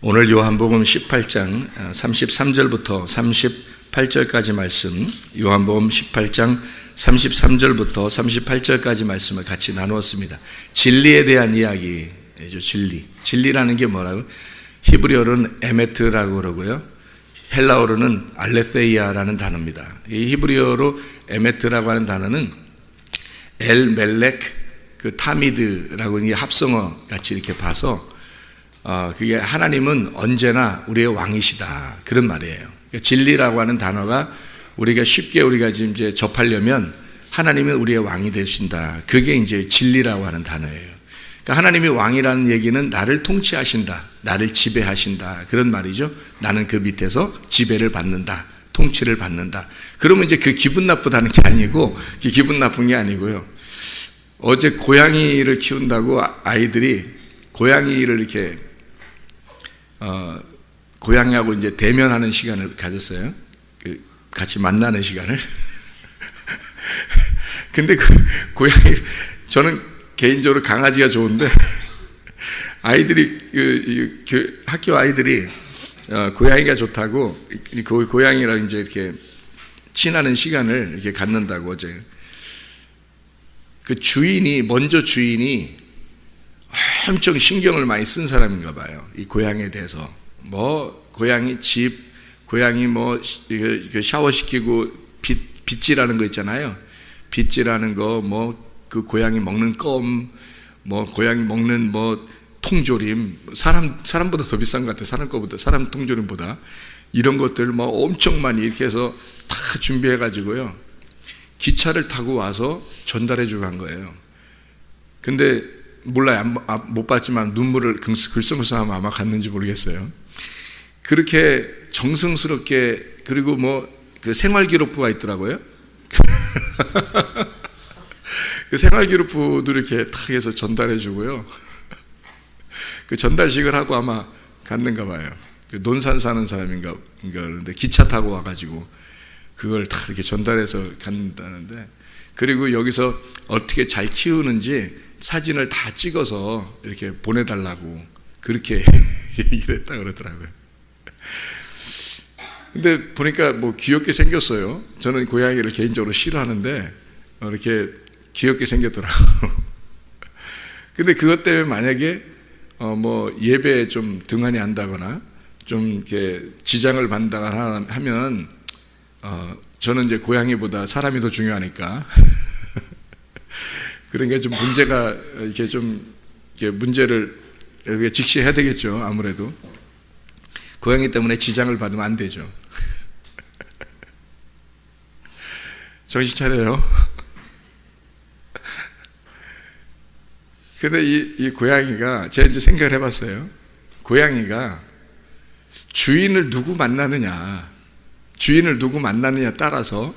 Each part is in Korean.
오늘 요한복음 18장 33절부터 38절까지 말씀, 요한복음 18장 33절부터 38절까지 말씀을 같이 나누었습니다. 진리에 대한 이야기죠. 진리라는 게 뭐라고? 히브리어로는 에메트라고 그러고요, 헬라어로는 알레세이아라는 단어입니다. 이 히브리어로 에메트라고 하는 단어는 엘 멜렉 그 타미드라고 이 합성어 같이 이렇게 봐서 그게 하나님은 언제나 우리의 왕이시다, 그런 말이에요. 그러니까 진리라고 하는 단어가 우리가 쉽게 지금 이제 접하려면 하나님은 우리의 왕이 되신다, 그게 이제 진리라고 하는 단어예요. 그러니까 하나님이 왕이라는 얘기는 나를 통치하신다, 나를 지배하신다, 그런 말이죠. 나는 그 밑에서 지배를 받는다, 통치를 받는다. 그러면 이제 그 기분 나쁘다는 게 아니고, 그 기분 나쁜 게 아니고요. 어제 고양이를 키운다고 아이들이 고양이를 이렇게 고양이하고 이제 대면하는 시간을 가졌어요. 같이 만나는 시간을. 근데 그 고양이, 저는 개인적으로 강아지가 좋은데 아이들이 학교 아이들이 고양이가 좋다고 그 고양이랑 이제 이렇게 친하는 시간을 이렇게 갖는다고 어제. 그 주인이 엄청 신경을 많이 쓴 사람인가 봐요. 이 고양이에 대해서. 뭐 고양이 집, 고양이 뭐 샤워시키고 빗질하는 거 있잖아요. 빗질하는 거, 뭐 그 고양이 먹는 껌, 뭐 고양이 먹는 뭐 통조림, 사람보다 더 비싼 것 같아요. 사람 통조림보다 이런 것들 뭐 엄청 많이 이렇게 해서 다 준비해 가지고요, 기차를 타고 와서 전달해 주고 간 거예요. 근데 몰라요, 못 봤지만 눈물을 글썽글썽하면 아마 갔는지 모르겠어요. 그렇게 정성스럽게. 그리고 뭐 그 생활기록부가 있더라고요. 그 생활기록부도 이렇게 탁 해서 전달해 주고요. 그 전달식을 하고 아마 갔는가 봐요. 그 논산 사는 사람인가 그런데 기차 타고 와가지고 그걸 다 이렇게 전달해서 간다는데, 그리고 여기서 어떻게 잘 키우는지 사진을 다 찍어서 이렇게 보내달라고 그렇게 얘기를 했다 그러더라고요. 근데 보니까 뭐 귀엽게 생겼어요. 저는 고양이를 개인적으로 싫어하는데 이렇게 귀엽게 생겼더라고요. 근데 그것 때문에 만약에 뭐 예배에 좀 등한히 한다거나 좀 이렇게 지장을 받는다거나 하면 저는 이제 고양이보다 사람이 더 중요하니까 그러니까 좀 문제가 이렇게 좀 이렇게 문제를 직시해야 되겠죠. 아무래도 고양이 때문에 지장을 받으면 안 되죠. 정신 차려요. 근데 이 고양이가, 제가 이제 생각을 해봤어요. 고양이가 주인을 누구 만나느냐 따라서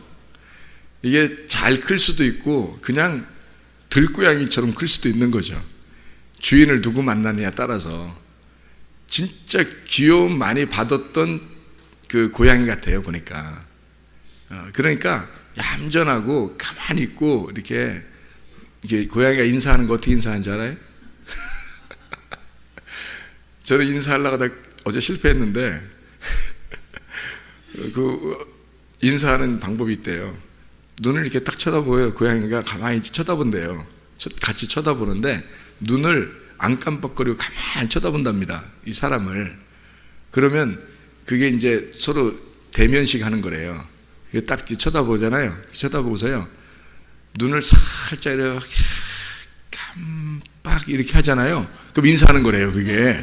이게 잘 클 수도 있고 그냥 들고양이처럼 클 수도 있는 거죠. 주인을 누구 만나느냐 따라서. 진짜 귀여움 많이 받았던 그 고양이 같아요, 보니까. 그러니까 얌전하고 가만히 있고 이렇게 고양이가 인사하는 거 어떻게 인사하는지 알아요? 저는 인사하려고 하다 어제 실패했는데 그 인사하는 방법이 있대요. 눈을 이렇게 딱 쳐다보여요. 고양이가 가만히 쳐다본대요. 같이 쳐다보는데 눈을 안 깜빡거리고 가만히 쳐다본답니다, 이 사람을. 그러면 그게 이제 서로 대면식 하는 거래요. 이게 딱 쳐다보잖아요. 쳐다보고서요, 눈을 살짝 이렇게 깜빡 이렇게 하잖아요. 그럼 인사하는 거래요, 그게.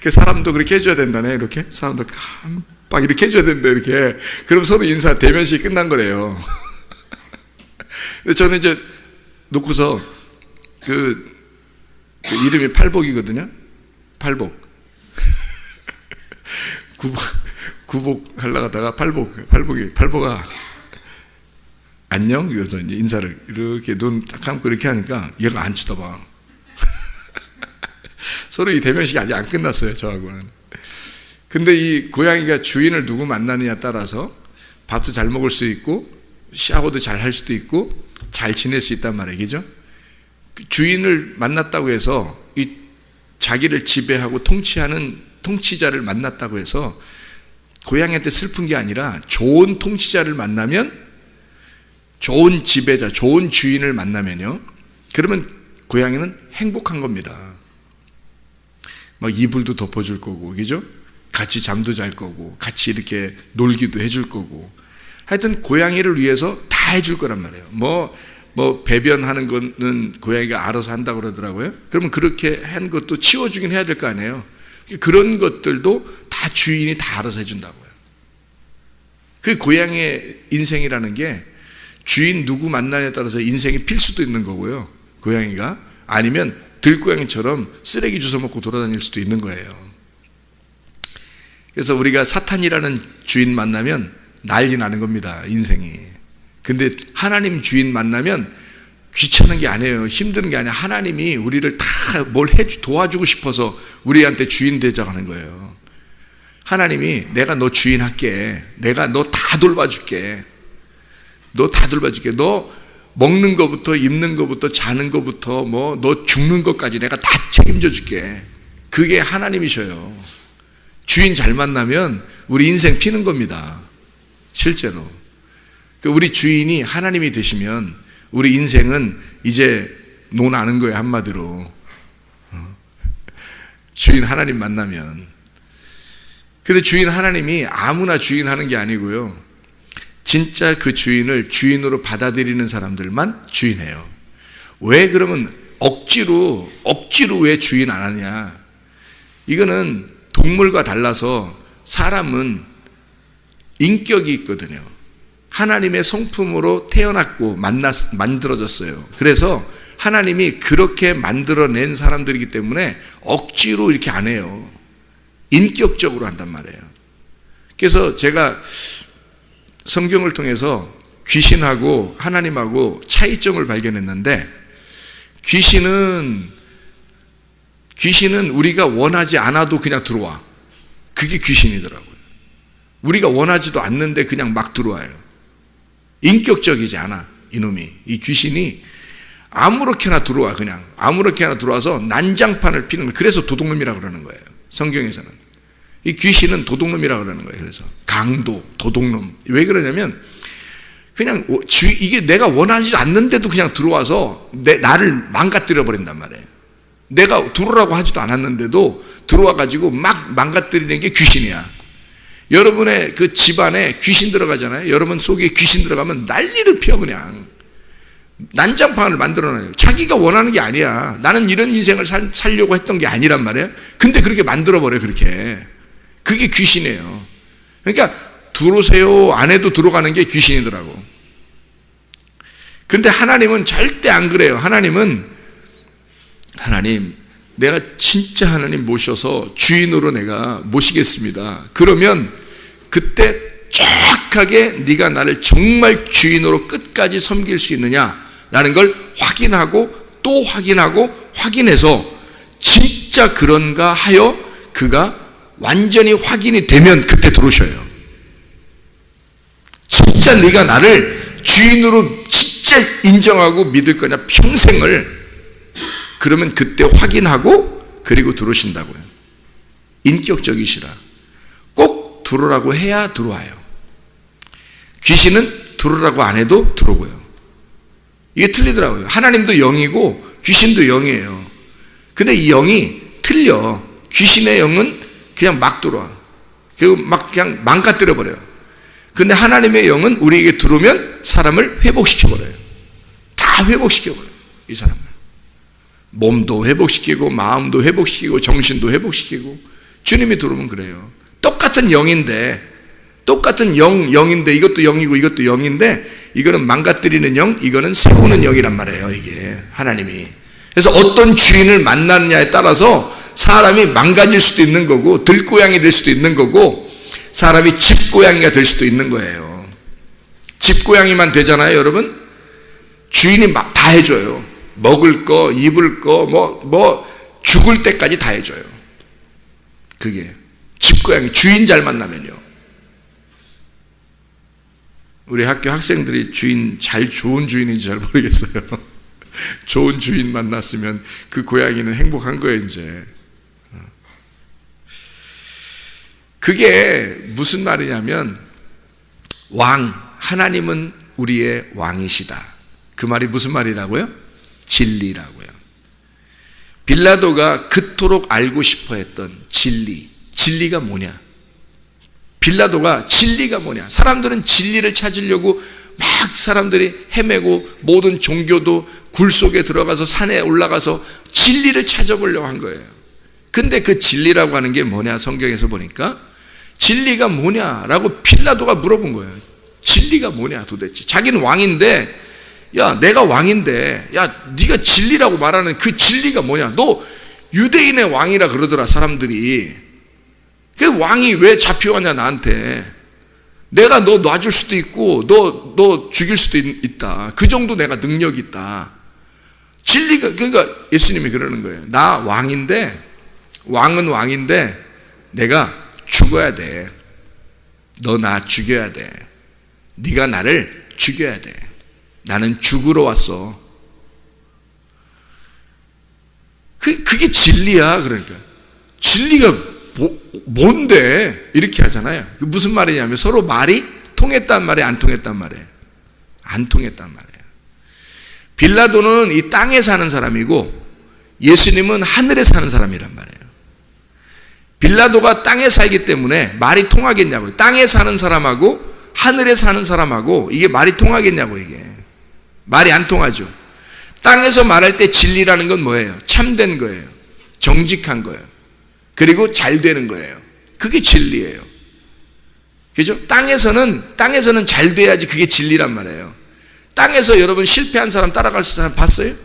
그 사람도 그렇게 해줘야 된다네, 이렇게. 사람도 깜빡 이렇게 해줘야 된다, 이렇게. 그럼 서로 인사, 대면식이 끝난 거래요. 근데 저는 이제 놓고서 그 이름이 팔복이거든요. 팔복. 구복 하려고 하다가 팔복아 안녕? 그래서 이제 인사를 이렇게 눈 딱 감고 이렇게 하니까 얘가 안 쳐다봐. 서로 이 대면식이 아직 안 끝났어요, 저하고는. 근데 이 고양이가 주인을 누구 만나느냐 따라서 밥도 잘 먹을 수 있고 샤워도 잘 할 수도 있고 잘 지낼 수 있단 말이죠. 주인을 만났다고 해서 이 자기를 지배하고 통치하는 통치자를 만났다고 해서 고양이한테 슬픈 게 아니라 좋은 통치자를 만나면, 좋은 지배자, 좋은 주인을 만나면요, 그러면 고양이는 행복한 겁니다. 막 이불도 덮어줄 거고, 그죠? 같이 잠도 잘 거고, 같이 이렇게 놀기도 해줄 거고, 하여튼 고양이를 위해서 다 해줄 거란 말이에요. 뭐 배변하는 거는 고양이가 알아서 한다고 그러더라고요. 그러면 그렇게 한 것도 치워주긴 해야 될 거 아니에요. 그런 것들도 다 주인이 다 알아서 해준다고요. 그 고양이의 인생이라는 게 주인 누구 만나냐에 따라서 인생이 필 수도 있는 거고요. 고양이가 아니면 들고양이처럼 쓰레기 주워 먹고 돌아다닐 수도 있는 거예요. 그래서 우리가 사탄이라는 주인 만나면 난리 나는 겁니다, 인생이. 근데 하나님 주인 만나면 귀찮은 게 아니에요. 힘든 게 아니에요. 하나님이 우리를 다 뭘 도와주고 싶어서 우리한테 주인 되자고 하는 거예요. 하나님이 내가 너 주인 할게. 내가 너 다 돌봐줄게. 너 다 돌봐줄게. 너 먹는 거부터 입는 거부터 자는 거부터 뭐 너 죽는 것까지 내가 다 책임져 줄게. 그게 하나님이셔요. 주인 잘 만나면 우리 인생 피는 겁니다. 실제로. 우리 주인이 하나님이 되시면 우리 인생은 이제 논하는 거예요, 한마디로. 주인 하나님 만나면. 근데 주인 하나님이 아무나 주인 하는 게 아니고요, 진짜 그 주인을 주인으로 받아들이는 사람들만 주인해요. 왜 그러면 억지로 왜 주인 안 하냐? 이거는 동물과 달라서 사람은 인격이 있거든요. 하나님의 성품으로 태어났고 만들어졌어요. 그래서 하나님이 그렇게 만들어낸 사람들이기 때문에 억지로 이렇게 안 해요. 인격적으로 한단 말이에요. 그래서 제가 성경을 통해서 귀신하고 하나님하고 차이점을 발견했는데, 귀신은 우리가 원하지 않아도 그냥 들어와. 그게 귀신이더라고요. 우리가 원하지도 않는데 그냥 막 들어와요. 인격적이지 않아, 이놈이. 이 귀신이 아무렇게나 들어와. 그냥 아무렇게나 들어와서 난장판을 피는 거예요. 그래서 도둑놈이라고 그러는 거예요, 성경에서는. 이 귀신은 도둑놈이라고 그러는 거예요. 그래서 강도, 도둑놈. 왜 그러냐면 그냥 이게 내가 원하지 않는데도 그냥 들어와서 나를 망가뜨려 버린단 말이에요. 내가 들어오라고 하지도 않았는데도 들어와가지고 막 망가뜨리는 게 귀신이야. 여러분의 그 집안에 귀신 들어가잖아요. 여러분 속에 귀신 들어가면 난리를 피워. 그냥 난장판을 만들어놔요. 자기가 원하는 게 아니야. 나는 이런 인생을 살려고 했던 게 아니란 말이에요. 근데 그렇게 만들어버려. 그게 귀신이에요. 그러니까 들어오세요 안 해도 들어가는 게 귀신이더라고. 근데 하나님은 절대 안 그래요. 하나님, 내가 진짜 하나님 모셔서 주인으로 내가 모시겠습니다. 그러면 그때 정확하게 네가 나를 정말 주인으로 끝까지 섬길 수 있느냐라는 걸 확인하고 또 확인해서 진짜 그런가 하여 그가 완전히 확인이 되면 그때 들어오셔요. 진짜 네가 나를 주인으로 진짜 인정하고 믿을 거냐 평생을, 그러면 그때 확인하고 그리고 들어오신다고요. 인격적이시라. 꼭 들어오라고 해야 들어와요. 귀신은 들어오라고 안 해도 들어오고요. 이게 틀리더라고요. 하나님도 영이고 귀신도 영이에요. 근데 이 영이 틀려. 귀신의 영은 그냥 막 들어와. 그리고 막 그냥 망가뜨려 버려요. 근데 하나님의 영은 우리에게 들어오면 사람을 회복시켜 버려요. 다 회복시켜 버려요, 이 사람을. 몸도 회복시키고 마음도 회복시키고 정신도 회복시키고. 주님이 들어오면 그래요. 똑같은 영인데 이것도 영이고 이것도 영인데, 이거는 망가뜨리는 영, 이거는 세우는 영이란 말이에요, 이게 하나님이. 그래서 어떤 주인을 만나느냐에 따라서 사람이 망가질 수도 있는 거고, 들고양이 될 수도 있는 거고, 사람이 집고양이가 될 수도 있는 거예요. 집고양이만 되잖아요, 여러분. 주인이 막 다 해줘요. 먹을 거, 입을 거, 죽을 때까지 다 해줘요. 그게 집고양이. 주인 잘 만나면요. 우리 학교 학생들이 좋은 주인인지 잘 모르겠어요. 좋은 주인 만났으면 그 고양이는 행복한 거예요, 이제. 그게 무슨 말이냐면 하나님은 우리의 왕이시다. 그 말이 무슨 말이라고요? 진리라고요. 빌라도가 그토록 알고 싶어 했던 진리가 뭐냐? 빌라도가 진리가 뭐냐? 사람들은 진리를 찾으려고 막 사람들이 헤매고 모든 종교도 굴 속에 들어가서 산에 올라가서 진리를 찾아보려고 한 거예요. 근데 그 진리라고 하는 게 뭐냐? 성경에서 보니까 진리가 뭐냐라고 빌라도가 물어본 거예요. 진리가 뭐냐 도대체? 자기는 왕인데, 야 내가 왕인데, 야 네가 진리라고 말하는 그 진리가 뭐냐? 너 유대인의 왕이라 그러더라 사람들이. 그 왕이 왜 잡혀가냐 나한테. 내가 너 놔줄 수도 있고 너 죽일 수도 있다. 그 정도 내가 능력이 있다. 진리가, 그러니까 예수님이 그러는 거예요. 나 왕은 왕인데 내가 죽어야 돼. 너 나 죽여야 돼. 네가 나를 죽여야 돼. 나는 죽으러 왔어. 그게 진리야. 그러니까 진리가 뭔데? 이렇게 하잖아요. 그 무슨 말이냐면 서로 말이 통했단 말이에요, 안 통했단 말이에요? 안 통했단 말이에요. 빌라도는 이 땅에 사는 사람이고 예수님은 하늘에 사는 사람이란 말이에요. 빌라도가 땅에 살기 때문에 말이 통하겠냐고요. 땅에 사는 사람하고 하늘에 사는 사람하고 이게 말이 통하겠냐고. 이게 말이 안 통하죠. 땅에서 말할 때 진리라는 건 뭐예요? 참된 거예요. 정직한 거예요. 그리고 잘 되는 거예요. 그게 진리예요. 그죠? 땅에서는 잘 돼야지 그게 진리란 말이에요. 땅에서 여러분 실패한 사람 따라갈 사람 봤어요?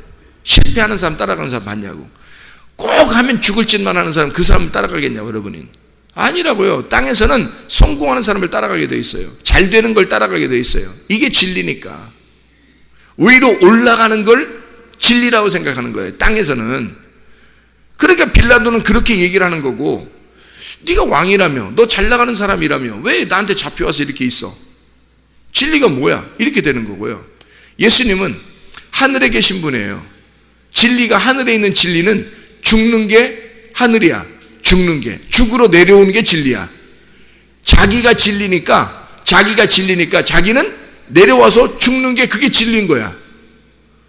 실패하는 사람 따라가는 사람 봤냐고. 꼭 하면 죽을 짓만 하는 사람, 그 사람 따라가겠냐고 여러분이. 아니라고요. 땅에서는 성공하는 사람을 따라가게 돼 있어요. 잘 되는 걸 따라가게 돼 있어요. 이게 진리니까. 위로 올라가는 걸 진리라고 생각하는 거예요. 땅에서는. 그러니까 빌라도는 그렇게 얘기를 하는 거고, 네가 왕이라며, 너 잘 나가는 사람이라며 왜 나한테 잡혀와서 이렇게 있어? 진리가 뭐야? 이렇게 되는 거고요. 예수님은 하늘에 계신 분이에요. 진리가, 하늘에 있는 진리는 죽는 게 하늘이야. 죽는 게, 죽으로 내려오는 게 진리야. 자기가 진리니까 자기는 내려와서 죽는 게 그게 진리인 거야.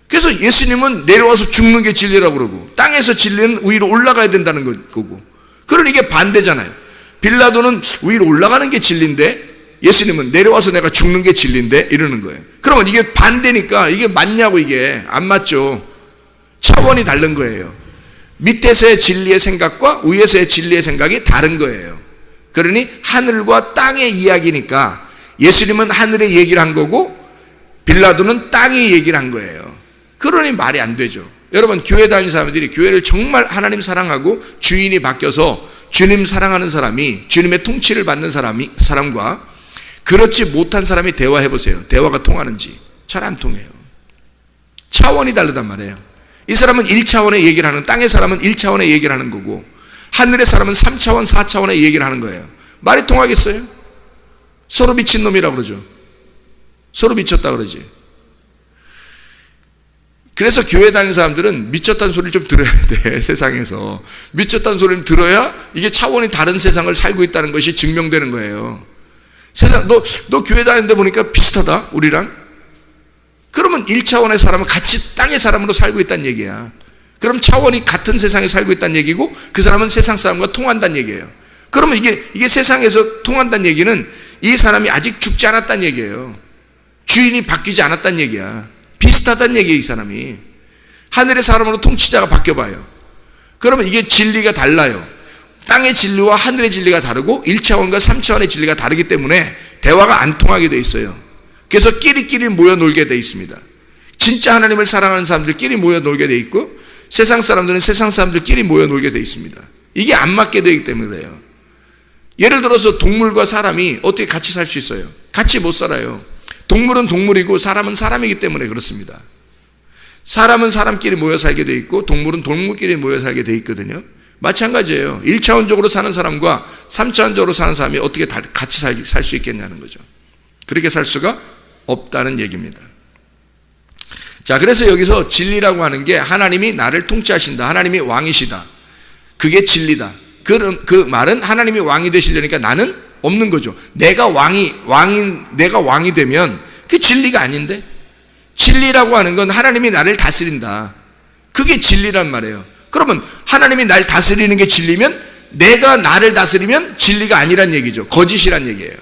그래서 예수님은 내려와서 죽는 게 진리라고 그러고, 땅에서 진리는 위로 올라가야 된다는 거고. 그러니 이게 반대잖아요. 빌라도는 위로 올라가는 게 진리인데 예수님은 내려와서 내가 죽는 게 진리인데 이러는 거예요. 그러면 이게 반대니까 이게 맞냐고. 이게 안 맞죠. 차원이 다른 거예요. 밑에서의 진리의 생각과 위에서의 진리의 생각이 다른 거예요. 그러니 하늘과 땅의 이야기니까 예수님은 하늘의 얘기를 한 거고 빌라도는 땅의 얘기를 한 거예요. 그러니 말이 안 되죠. 여러분, 교회 다니는 사람들이 교회를 정말 하나님 사랑하고 주인이 바뀌어서 주님 사랑하는 사람이, 주님의 통치를 받는 사람과 그렇지 못한 사람이 대화해 보세요. 대화가 통하는지. 잘 안 통해요. 차원이 다르단 말이에요. 이 사람은 1차원의 얘기를 하는, 땅의 사람은 1차원의 얘기를 하는 거고 하늘의 사람은 3차원, 4차원의 얘기를 하는 거예요. 말이 통하겠어요? 서로 미친놈이라고 그러죠. 서로 미쳤다 그러지. 그래서 교회 다니는 사람들은 미쳤다는 소리를 좀 들어야 돼. 세상에서 미쳤다는 소리를 들어야 이게 차원이 다른 세상을 살고 있다는 것이 증명되는 거예요. 세상, 너 교회 다니는데 보니까 비슷하다 우리랑. 그러면 1차원의 사람은 같이 땅의 사람으로 살고 있다는 얘기야. 그럼 차원이 같은 세상에 살고 있다는 얘기고 그 사람은 세상 사람과 통한다는 얘기예요. 그러면 이게 세상에서 통한다는 얘기는 이 사람이 아직 죽지 않았다는 얘기예요. 주인이 바뀌지 않았다는 얘기야. 비슷하다는 얘기예요. 이 사람이 하늘의 사람으로 통치자가 바뀌어봐요. 그러면 이게 진리가 달라요. 땅의 진리와 하늘의 진리가 다르고 1차원과 3차원의 진리가 다르기 때문에 대화가 안 통하게 돼 있어요. 그래서 끼리끼리 모여 놀게 돼 있습니다. 진짜 하나님을 사랑하는 사람들끼리 모여 놀게 돼 있고 세상 사람들은 세상 사람들끼리 모여 놀게 돼 있습니다. 이게 안 맞게 되기 때문에 그래요. 예를 들어서 동물과 사람이 어떻게 같이 살 수 있어요? 같이 못 살아요. 동물은 동물이고 사람은 사람이기 때문에 그렇습니다. 사람은 사람끼리 모여 살게 돼 있고 동물은 동물끼리 모여 살게 돼 있거든요. 마찬가지예요. 1차원적으로 사는 사람과 3차원적으로 사는 사람이 어떻게 같이 살 수 있겠냐는 거죠. 그렇게 살 수가 없다는 얘기입니다. 자, 그래서 여기서 진리라고 하는 게 하나님이 나를 통치하신다, 하나님이 왕이시다, 그게 진리다. 그 말은 하나님이 왕이 되시려니까 나는 없는 거죠. 내가 왕이 되면 그게 진리가 아닌데? 진리라고 하는 건 하나님이 나를 다스린다. 그게 진리란 말이에요. 그러면 하나님이 날 다스리는 게 진리면 내가 나를 다스리면 진리가 아니란 얘기죠. 거짓이란 얘기예요.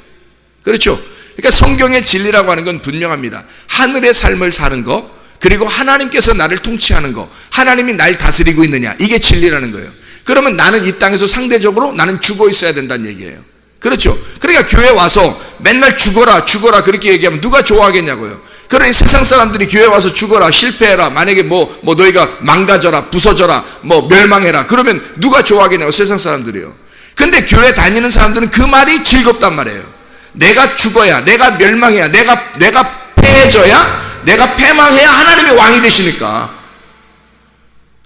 그렇죠? 그러니까 성경의 진리라고 하는 건 분명합니다. 하늘의 삶을 사는 거, 그리고 하나님께서 나를 통치하는 거, 하나님이 날 다스리고 있느냐, 이게 진리라는 거예요. 그러면 나는 이 땅에서 상대적으로 나는 죽어 있어야 된다는 얘기예요. 그렇죠? 그러니까 교회 와서 맨날 죽어라 그렇게 얘기하면 누가 좋아하겠냐고요. 그러니 세상 사람들이 교회 와서 죽어라, 실패해라, 만약에 뭐 너희가 망가져라, 부서져라, 뭐 멸망해라, 그러면 누가 좋아하겠냐고, 세상 사람들이요. 근데 교회 다니는 사람들은 그 말이 즐겁단 말이에요. 내가 죽어야, 내가 멸망해야, 내가 패해져야, 내가 패망해야 하나님이 왕이 되시니까.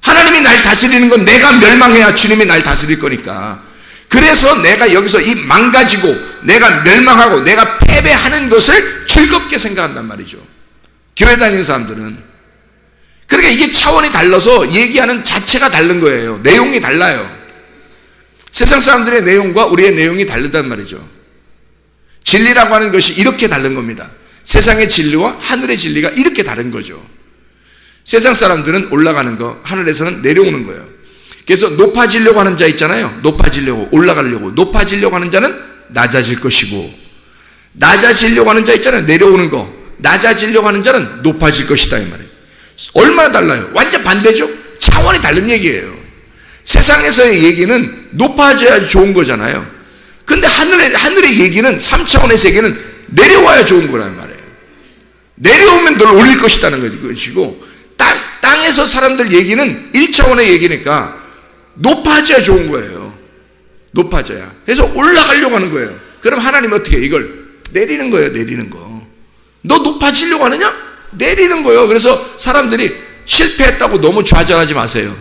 하나님이 날 다스리는 건 내가 멸망해야 주님이 날 다스릴 거니까. 그래서 내가 여기서 이 망가지고 내가 멸망하고 내가 패배하는 것을 즐겁게 생각한단 말이죠. 교회 다니는 사람들은. 그러니까 이게 차원이 달라서 얘기하는 자체가 다른 거예요. 내용이 달라요. 세상 사람들의 내용과 우리의 내용이 다르단 말이죠. 진리라고 하는 것이 이렇게 다른 겁니다. 세상의 진리와 하늘의 진리가 이렇게 다른 거죠. 세상 사람들은 올라가는 거, 하늘에서는 내려오는 거예요. 그래서 높아지려고 하는 자 있잖아요. 높아지려고, 올라가려고. 높아지려고 하는 자는 낮아질 것이고, 낮아지려고 하는 자 있잖아요. 내려오는 거. 낮아지려고 하는 자는 높아질 것이다, 이 말이에요. 얼마나 달라요? 완전 반대죠? 차원이 다른 얘기예요. 세상에서의 얘기는 높아져야 좋은 거잖아요. 근데 하늘의 얘기는, 3차원의 세계는 내려와야 좋은 거란 말이에요. 내려오면 널 올릴 것이라는 것이고, 땅에서 사람들 얘기는 1차원의 얘기니까 높아져야 좋은 거예요. 높아져야. 그래서 올라가려고 하는 거예요. 그럼 하나님 어떻게 해요? 이걸 내리는 거예요. 내리는 거. 너 높아지려고 하느냐? 내리는 거예요. 그래서 사람들이 실패했다고 너무 좌절하지 마세요.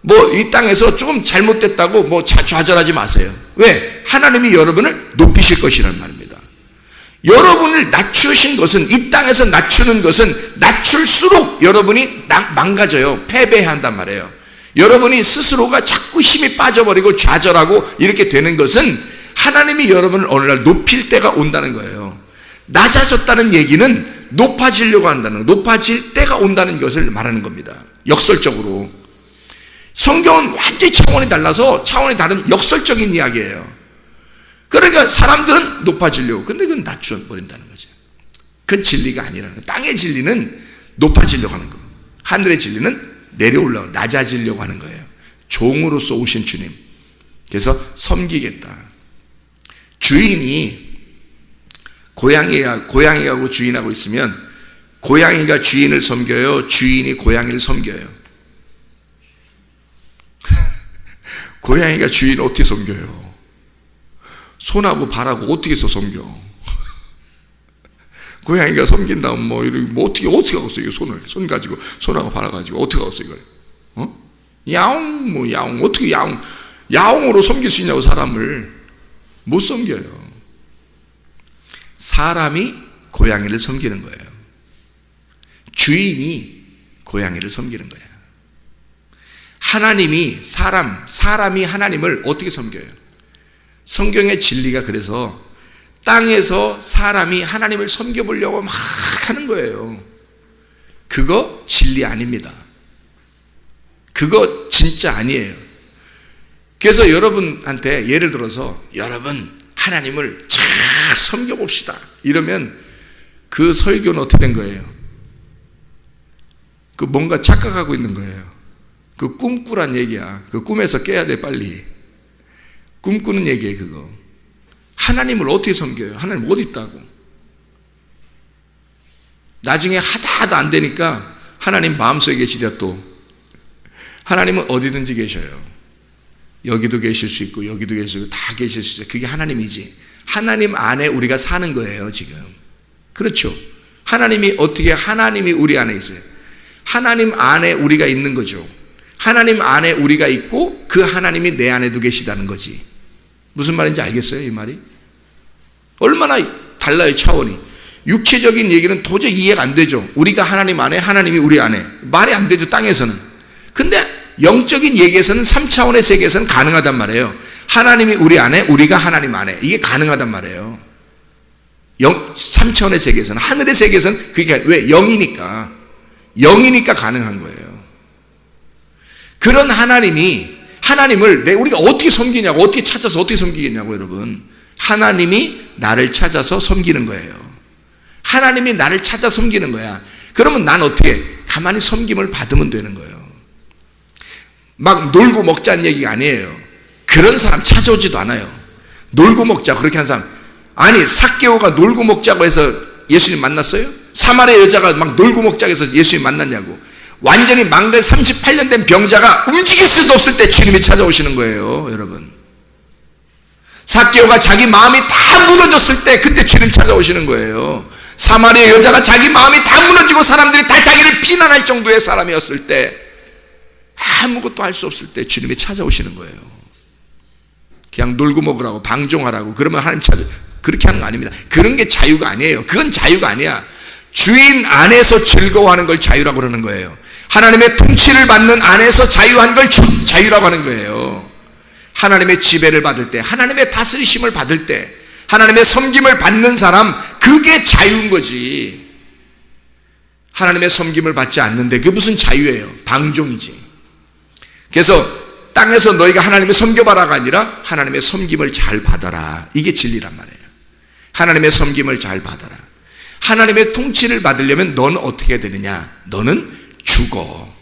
뭐 이 땅에서 조금 잘못됐다고 뭐 좌절하지 마세요. 왜? 하나님이 여러분을 높이실 것이라는 말입니다. 여러분을 낮추신 것은, 이 땅에서 낮추는 것은 낮출수록 여러분이 망가져요. 패배해야 한단 말이에요. 여러분이 스스로가 자꾸 힘이 빠져버리고 좌절하고 이렇게 되는 것은 하나님이 여러분을 어느 날 높일 때가 온다는 거예요. 낮아졌다는 얘기는 높아지려고 한다는, 높아질 때가 온다는 것을 말하는 겁니다. 역설적으로. 성경은 완전히 차원이 달라서 차원이 다른 역설적인 이야기예요. 그러니까 사람들은 높아지려고, 근데 그건 낮춰버린다는 거죠. 그건 진리가 아니라는 거예요. 땅의 진리는 높아지려고 하는 거예요. 하늘의 진리는 내려오려고, 낮아지려고 하는 거예요. 종으로서 오신 주님. 그래서 섬기겠다. 주인이 고양이하고 주인하고 있으면 고양이가 주인을 섬겨요? 주인이 고양이를 섬겨요? 고양이가 주인을 어떻게 섬겨요? 손하고 발하고 어떻게 해서 섬겨? 고양이가 섬긴다면 뭐 어떻게 하겠어? 이거 손 가지고, 손하고 발아 가지고 어떻게 하겠어 이걸? 야옹, 야옹, 어떻게 야옹으로 섬길 수 있냐고, 사람을. 못 섬겨요. 사람이 고양이를 섬기는 거예요. 주인이 고양이를 섬기는 거예요. 하나님이 사람이 하나님을 어떻게 섬겨요? 성경의 진리가 그래서 땅에서 사람이 하나님을 섬겨보려고 막 하는 거예요. 그거 진리 아닙니다. 그거 진짜 아니에요. 그래서 여러분한테 예를 들어서 여러분 하나님을 잘 섬겨봅시다 이러면 그 설교는 어떻게 된 거예요? 그 뭔가 착각하고 있는 거예요. 그 꿈꾸란 얘기야. 그 꿈에서 깨야 돼, 빨리. 꿈꾸는 얘기예요, 그거. 하나님을 어떻게 섬겨요? 하나님 어디 있다고? 나중에 하다 안 되니까 하나님 마음속에 계시랴 또. 하나님은 어디든지 계셔요. 여기도 계실 수 있고 여기도 계실 수 있고 다 계실 수 있어요. 그게 하나님이지. 하나님 안에 우리가 사는 거예요, 지금. 그렇죠? 하나님이 우리 안에 있어요. 하나님 안에 우리가 있는 거죠. 하나님 안에 우리가 있고 그 하나님이 내 안에도 계시다는 거지. 무슨 말인지 알겠어요, 이 말이? 얼마나 달라요, 차원이. 육체적인 얘기는 도저히 이해가 안 되죠. 우리가 하나님 안에, 하나님이 우리 안에. 말이 안 되죠, 땅에서는. 근데 영적인 얘기에서는 3차원의 세계에서는 가능하단 말이에요. 하나님이 우리 안에, 우리가 하나님 안에. 이게 가능하단 말이에요. 3차원의 세계에서는, 하늘의 세계에서는 그게 왜? 영이니까 가능한 거예요. 그런 하나님을 우리가 어떻게 섬기냐고, 어떻게 찾아서 어떻게 섬기겠냐고, 여러분. 하나님이 나를 찾아서 섬기는 거예요. 하나님이 나를 찾아 섬기는 거야. 그러면 난 어떻게? 가만히 섬김을 받으면 되는 거예요. 막 놀고 먹자는 얘기가 아니에요. 그런 사람 찾아오지도 않아요. 놀고 먹자 그렇게 한 사람. 아니, 삭개오가 놀고 먹자고 해서 예수님 만났어요? 사마리아 여자가 막 놀고 먹자고 해서 예수님 만났냐고. 완전히 망가져 38년 된 병자가 움직일 수도 없을 때 주님이 찾아오시는 거예요, 여러분. 삭개오가 자기 마음이 다 무너졌을 때 그때 주님 찾아오시는 거예요. 사마리아 여자가 자기 마음이 다 무너지고 사람들이 다 자기를 비난할 정도의 사람이었을 때, 아무것도 할 수 없을 때 주님이 찾아오시는 거예요. 그냥 놀고 먹으라고, 방종하라고 그러면 하나님 그렇게 하는 거 아닙니다. 그런 게 자유가 아니에요. 그건 자유가 아니야. 주인 안에서 즐거워하는 걸 자유라고 그러는 거예요. 하나님의 통치를 받는 안에서 자유한 걸 자유라고 하는 거예요. 하나님의 지배를 받을 때, 하나님의 다스리심을 받을 때, 하나님의 섬김을 받는 사람, 그게 자유인 거지. 하나님의 섬김을 받지 않는데 그게 무슨 자유예요? 방종이지. 그래서 땅에서 너희가 하나님의 섬겨봐라가 아니라 하나님의 섬김을 잘 받아라. 이게 진리란 말이에요. 하나님의 섬김을 잘 받아라. 하나님의 통치를 받으려면 너는 어떻게 해야 되느냐? 너는 죽어.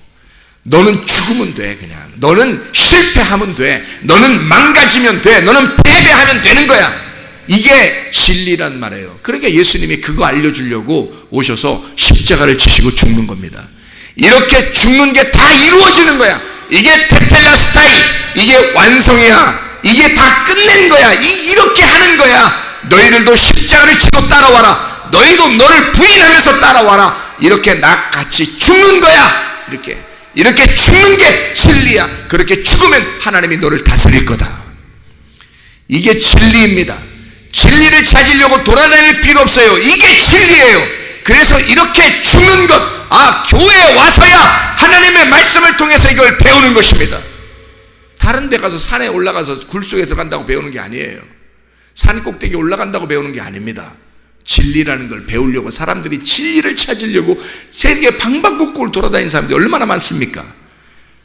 너는 죽으면 돼. 그냥 너는 실패하면 돼. 너는 망가지면 돼. 너는 패배하면 되는 거야. 이게 진리란 말이에요. 그러니까 예수님이 그거 알려주려고 오셔서 십자가를 지시고 죽는 겁니다. 이렇게 죽는 게 다 이루어지는 거야. 이게 테텔레스타이, 이게 완성이야. 이게 다 끝낸 거야. 이렇게 하는 거야. 너희들도 십자가를 지고 따라와라. 너희도 너를 부인하면서 따라와라. 이렇게 나같이 죽는 거야. 이렇게 죽는 게 진리야. 그렇게 죽으면 하나님이 너를 다스릴 거다. 이게 진리입니다. 진리를 찾으려고 돌아다닐 필요 없어요. 이게 진리예요. 그래서 이렇게 죽는 것, 교회에 와서야 하나님의 말씀을 통해서 이걸 배우는 것입니다. 다른 데 가서 산에 올라가서 굴 속에 들어간다고 배우는 게 아니에요. 산 꼭대기에 올라간다고 배우는 게 아닙니다. 진리라는 걸 배우려고, 사람들이 진리를 찾으려고 세계 방방곡곡을 돌아다니는 사람들이 얼마나 많습니까?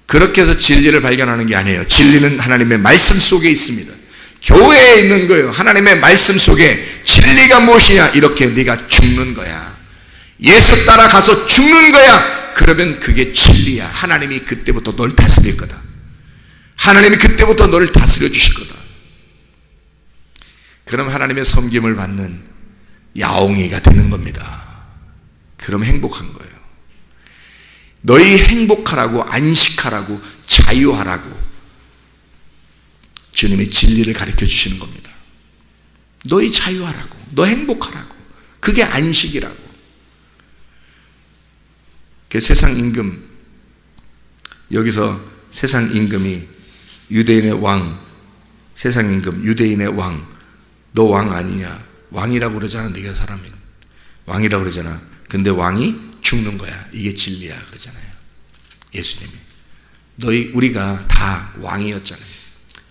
그렇게 해서 진리를 발견하는 게 아니에요. 진리는 하나님의 말씀 속에 있습니다. 교회에 있는 거예요. 하나님의 말씀 속에 진리가 무엇이냐? 이렇게 네가 죽는 거야. 예수 따라가서 죽는 거야. 그러면 그게 진리야. 하나님이 그때부터 널 다스릴 거다. 하나님이 그때부터 너를 다스려 주실 거다. 그럼 하나님의 섬김을 받는 야옹이가 되는 겁니다. 그럼 행복한 거예요. 너희 행복하라고, 안식하라고, 자유하라고 주님이 진리를 가르쳐 주시는 겁니다. 너희 자유하라고, 너 행복하라고, 그게 안식이라고. 그 세상 임금, 여기서 세상 임금이 유대인의 왕, 세상 임금, 유대인의 왕, 너 왕 아니냐? 왕이라고 그러잖아. 네가 사람이 왕이라고 그러잖아. 근데 왕이 죽는 거야. 이게 진리야 그러잖아요. 예수님이 우리가 다 왕이었잖아요.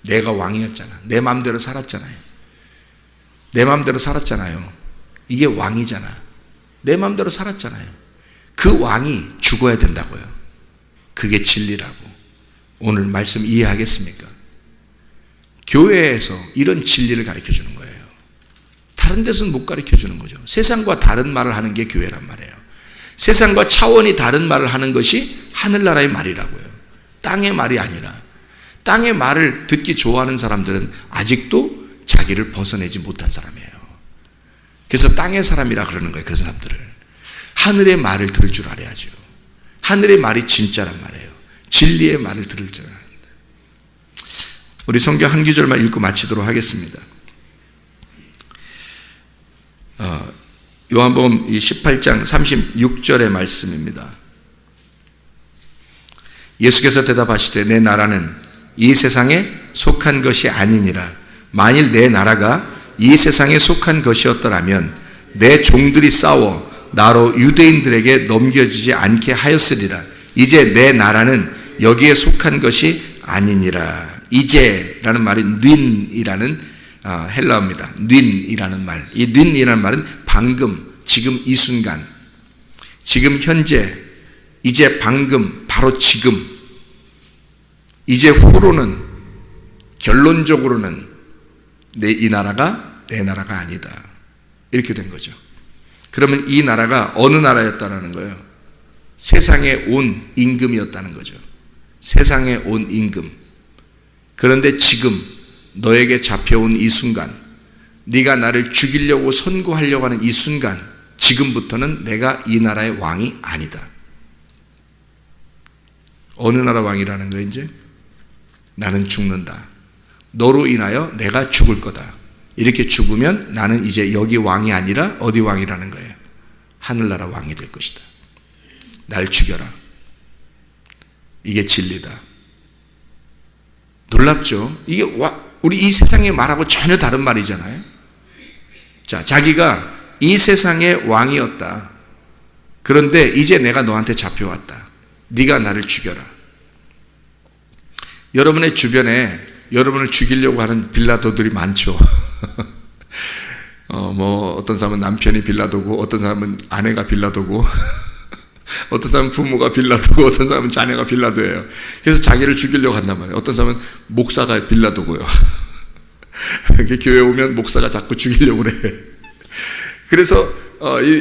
내가 왕이었잖아. 내 마음대로 살았잖아요. 내 마음대로 살았잖아요. 이게 왕이잖아. 내 마음대로 살았잖아요. 그 왕이 죽어야 된다고요. 그게 진리라고. 오늘 말씀 이해하겠습니까? 교회에서 이런 진리를 가르쳐 주는 거예요. 다른 데서는 못 가르쳐 주는 거죠. 세상과 다른 말을 하는 게 교회란 말이에요. 세상과 차원이 다른 말을 하는 것이 하늘나라의 말이라고요. 땅의 말이 아니라. 땅의 말을 듣기 좋아하는 사람들은 아직도 자기를 벗어내지 못한 사람이에요. 그래서 땅의 사람이라 그러는 거예요. 그 사람들을. 하늘의 말을 들을 줄 알아야죠. 하늘의 말이 진짜란 말이에요. 진리의 말을 들을 줄 알아야 합니다. 우리 성경 한 구절만 읽고 마치도록 하겠습니다. 요한복음 18장 36절의 말씀입니다. 예수께서 대답하시되 내 나라는 이 세상에 속한 것이 아니니라. 만일 내 나라가 이 세상에 속한 것이었더라면 내 종들이 싸워 나로 유대인들에게 넘겨지지 않게 하였으리라. 이제 내 나라는 여기에 속한 것이 아니니라. 이제라는 말이 닌이라는 헬라어입니다. 닌이라는 말. 이 닌이라는 말은 방금, 지금 이 순간, 지금 현재, 이제 방금, 바로 지금, 이제 후로는, 결론적으로는 이 나라가 내 나라가 아니다. 이렇게 된 거죠. 그러면 이 나라가 어느 나라였다는 거예요? 세상에 온 임금이었다는 거죠. 세상에 온 임금. 그런데 지금 너에게 잡혀온 이 순간, 네가 나를 죽이려고 선고하려고 하는 이 순간, 지금부터는 내가 이 나라의 왕이 아니다. 어느 나라 왕이라는 거예요? 이제 나는 죽는다. 너로 인하여 내가 죽을 거다. 이렇게 죽으면 나는 이제 여기 왕이 아니라 어디 왕이라는 거예요? 하늘나라 왕이 될 것이다. 날 죽여라. 이게 진리다. 놀랍죠? 이게 우리 이 세상에 말하고 전혀 다른 말이잖아요. 자, 자기가 이 세상의 왕이었다. 그런데 이제 내가 너한테 잡혀왔다. 네가 나를 죽여라. 여러분의 주변에 여러분을 죽이려고 하는 빌라도들이 많죠. 어떤 사람은 남편이 빌라도고, 어떤 사람은 아내가 빌라도고, 어떤 사람은 부모가 빌라도고, 어떤 사람은 자녀가 빌라도예요. 그래서 자기를 죽이려고 한단 말이에요. 어떤 사람은 목사가 빌라도고요. 교회 오면 목사가 자꾸 죽이려고 그래. 그래서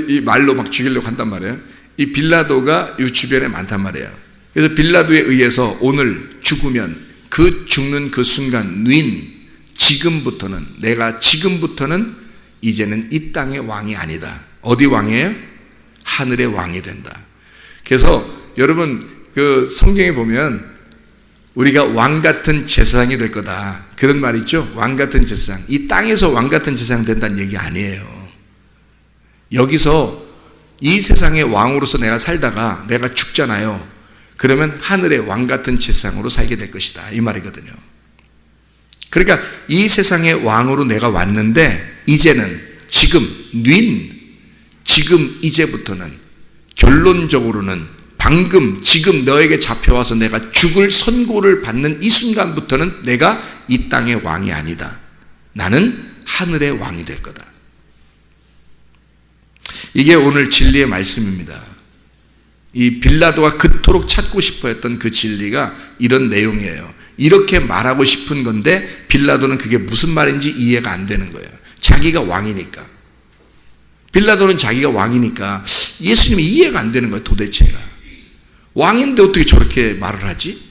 이 말로 막 죽이려고 한단 말이에요. 이 빌라도가 이 주변에 많단 말이에요. 그래서 빌라도에 의해서 오늘 죽으면 그 죽는 그 순간 지금부터는 내가 지금부터는 이제는 이 땅의 왕이 아니다. 어디 왕이에요? 하늘의 왕이 된다. 그래서 여러분 그 성경에 보면 우리가 왕 같은 제사장이 될 거다. 그런 말 있죠? 왕 같은 제사장. 이 땅에서 왕 같은 제사장 된다는 얘기 아니에요. 여기서 이 세상의 왕으로서 내가 살다가 내가 죽잖아요. 그러면 하늘의 왕 같은 제사장으로 살게 될 것이다. 이 말이거든요. 그러니까 이 세상의 왕으로 내가 왔는데 이제는 지금 이제부터는 결론적으로는 방금 지금 너에게 잡혀와서 내가 죽을 선고를 받는 이 순간부터는 내가 이 땅의 왕이 아니다. 나는 하늘의 왕이 될 거다. 이게 오늘 진리의 말씀입니다. 이 빌라도가 그토록 찾고 싶어 했던 그 진리가 이런 내용이에요. 이렇게 말하고 싶은 건데 빌라도는 그게 무슨 말인지 이해가 안 되는 거예요. 자기가 왕이니까. 빌라도는 자기가 왕이니까 예수님이 이해가 안 되는 거예요. 도대체가. 왕인데 어떻게 저렇게 말을 하지?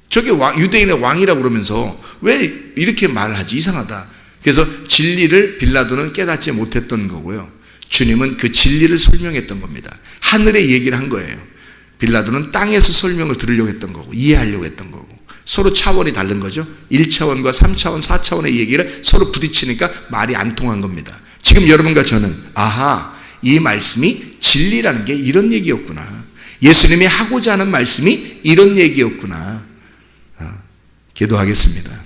저게 유대인의 왕이라고 그러면서 왜 이렇게 말을 하지? 이상하다. 그래서 진리를 빌라도는 깨닫지 못했던 거고요. 주님은 그 진리를 설명했던 겁니다. 하늘의 얘기를 한 거예요. 빌라도는 땅에서 설명을 들으려고 했던 거고 이해하려고 했던 거고 서로 차원이 다른 거죠. 1차원과 3차원, 4차원의 얘기를 서로 부딪히니까 말이 안 통한 겁니다. 지금 여러분과 저는 이 말씀이 진리라는 게 이런 얘기였구나. 예수님이 하고자 하는 말씀이 이런 얘기였구나. 기도하겠습니다.